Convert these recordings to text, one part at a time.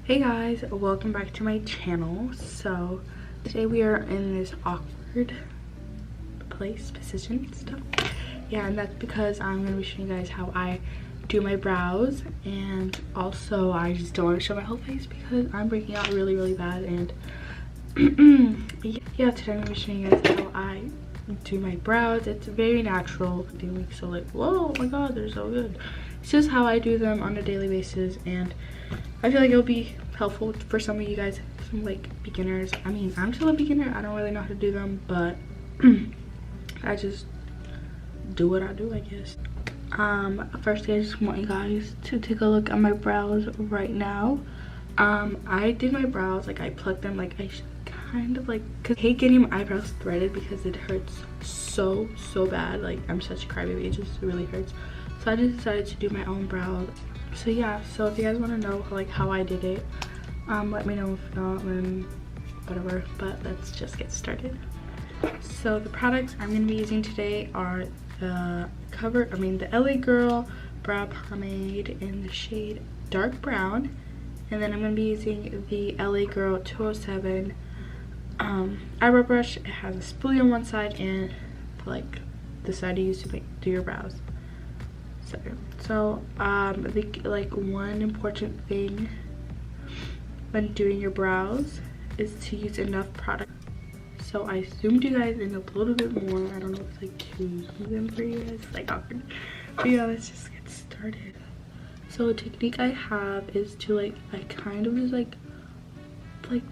Hey guys, welcome back to my channel. So today we are in this awkward position stuff. Yeah, and that's because I'm going to be showing you guys how I do my brows, and also I just don't want to show my whole face because I'm breaking out really bad. And yeah, today I'm going to be showing you guys how I do my brows. It's very natural. They look so like, whoa, oh my god, they're so good. It's just how I do them on a daily basis, and I feel like it'll be helpful for some of you guys, some like beginners. I mean, I'm still a beginner. I don't really know how to do them, but I just do what I do, I guess. First I just want you guys to take a look at my brows right now. I did my brows, like I plucked them, like I kind of like, cause I hate getting my eyebrows threaded because it hurts so bad. Like I'm such a crybaby, it just really hurts. So I just decided to do my own brows. So yeah, so if you guys want to know like how I did it, let me know. If not, then whatever, but let's just get started. So the products I'm going to be using today are the LA Girl brow pomade in the shade dark brown, and then I'm going to be using the LA Girl 207 eyebrow brush. It has a spoolie on one side and like the side you use to do your brows. So I think like one important thing when doing your brows is to use enough product. So I zoomed you guys in a little bit more. I don't know if it's like too zoom for you guys. It's like awkward. But yeah, let's just get started. So a technique I have is to like, I kind of just like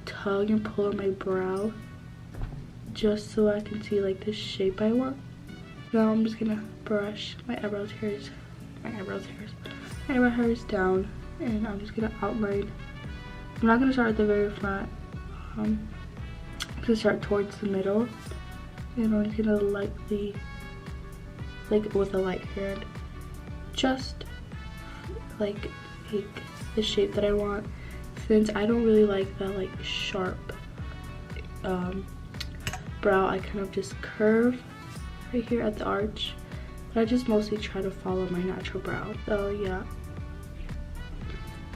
tug and pull on my brow just so I can see like the shape I want. Now I'm just gonna brush my eyebrow hairs down, and I'm just gonna outline. I'm not gonna start at the very front. I'm gonna start towards the middle, and I'm just gonna lightly, like with a light hand, just like make the shape that I want. Since I don't really like that like sharp brow, I kind of just curve right here at the arch. But I just mostly try to follow my natural brow. So yeah,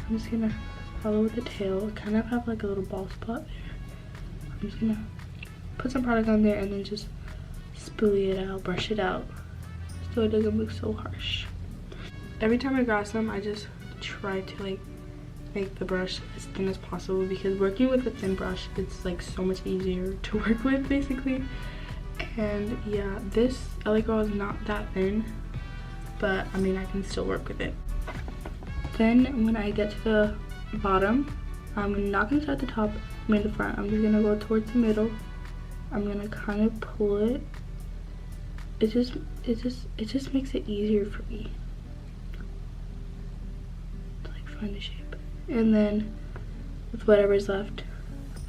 I'm just gonna follow with the tail. Kind of have like a little bald spot there. I'm just gonna put some product on there and then just spoolie it out, brush it out, so it doesn't look so harsh. Every time I grasp them, I just try to like make the brush as thin as possible, because working with a thin brush, it's like so much easier to work with basically. And yeah, this LA Girl is not that thin, but I mean I can still work with it. Then when I get to the bottom, I'm not gonna start at the top, I mean the front. I'm just gonna go towards the middle. I'm gonna kind of pull it. It just makes it easier for me to like find the shape. And then with whatever's left,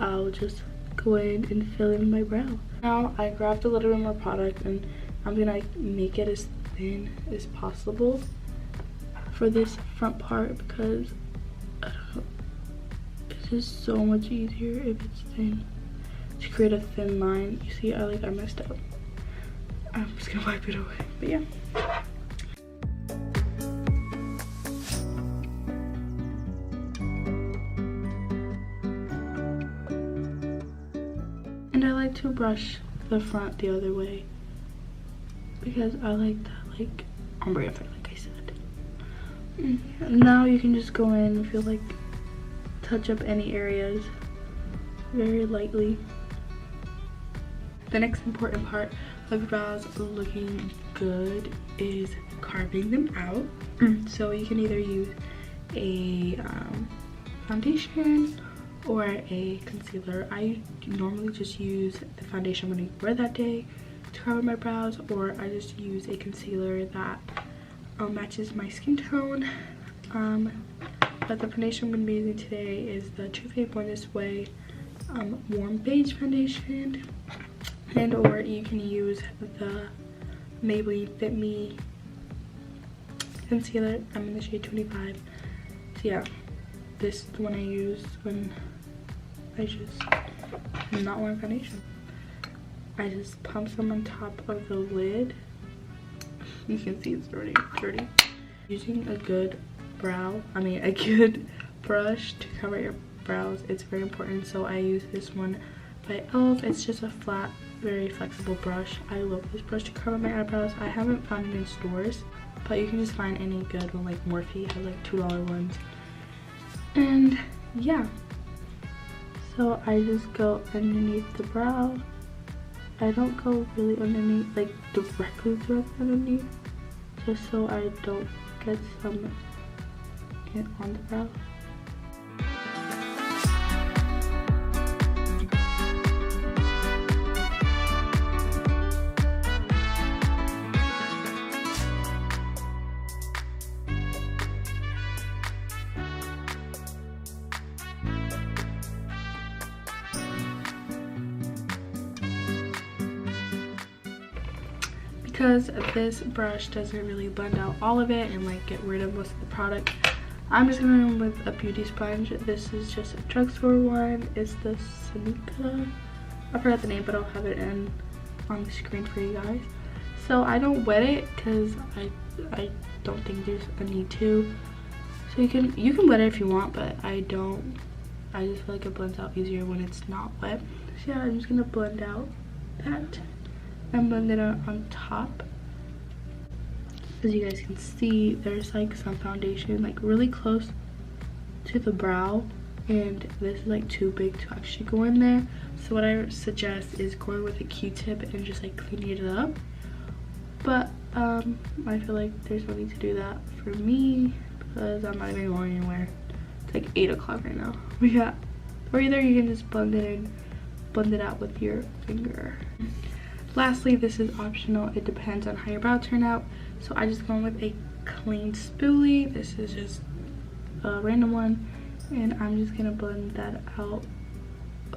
I'll just go in and fill in my brow. Now I grabbed a little bit more product, and I'm gonna make it as thin as possible for this front part, because I don't know, it's just so much easier if it's thin to create a thin line. You see, I messed up. I'm just gonna wipe it away, but yeah. And I like to brush the front the other way because I like that like ombre effect, like I said. And now you can just go in and feel like touch up any areas very lightly. The next important part of your brows looking good is carving them out. So you can either use a foundation or a concealer. I normally just use the foundation I'm going to wear that day to cover my brows, or I just use a concealer that matches my skin tone. But the foundation I'm going to be using today is the Too Faced Born This Way Warm Beige foundation, and or you can use the Maybelline Fit Me concealer. I'm in the shade 25. So yeah, this is the one I use when I just am not wearing foundation. I just pump some on top of the lid. You can see it's already dirty. Using a good brush to cover your brows, it's very important. So I use this one by e.l.f. It's just a flat, very flexible brush. I love this brush to cover my eyebrows. I haven't found it in stores, but you can just find any good one. Like Morphe has like $2 ones. And yeah, so I just go underneath the brow. I don't go really underneath, like directly underneath, just so I don't get some on the brow. Because this brush doesn't really blend out all of it and like get rid of most of the product, I'm just gonna go with a beauty sponge. This is just a drugstore one. It's the Seneca, I forgot the name, but I'll have it on the screen for you guys. So I don't wet it because I don't think there's a need to. So you can wet it if you want, but I don't. I just feel like it blends out easier when it's not wet. So yeah, I'm just gonna blend out that and blend it out on top. As you guys can see, there's like some foundation like really close to the brow, and this is like too big to actually go in there. So what I suggest is going with a Q-tip and just like cleaning it up. But I feel like there's no need to do that for me because I'm not even going anywhere. It's like 8 o'clock right now. But yeah, or either you can just blend it out with your finger. Lastly, this is optional. It depends on how your brow turn out. So I just go with a clean spoolie. This is just a random one, and I'm just gonna blend that out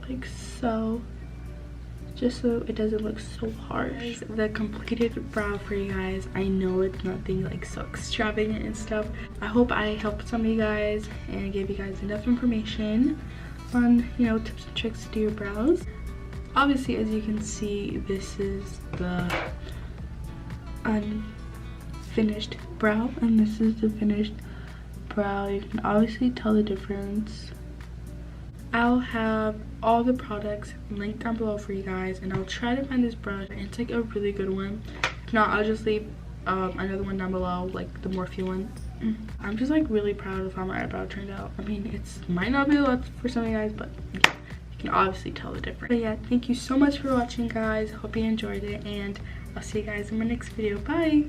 like so, just so it doesn't look so harsh. The completed brow for you guys. I know it's nothing like so extravagant and stuff. I hope I helped some of you guys and gave you guys enough information on, you know, tips and tricks to do your brows. Obviously, as you can see, this is the unfinished brow and this is the finished brow. You can obviously tell the difference. I'll have all the products linked down below for you guys, and I'll try to find this brush. It's like a really good one. If not, I'll just leave another one down below, like the Morphe one. I'm just like really proud of how my eyebrow turned out. I mean, it might not be a lot for some of you guys, but you can obviously tell the difference. But yeah, thank you so much for watching, guys. Hope you enjoyed it, and I'll see you guys in my next video. Bye.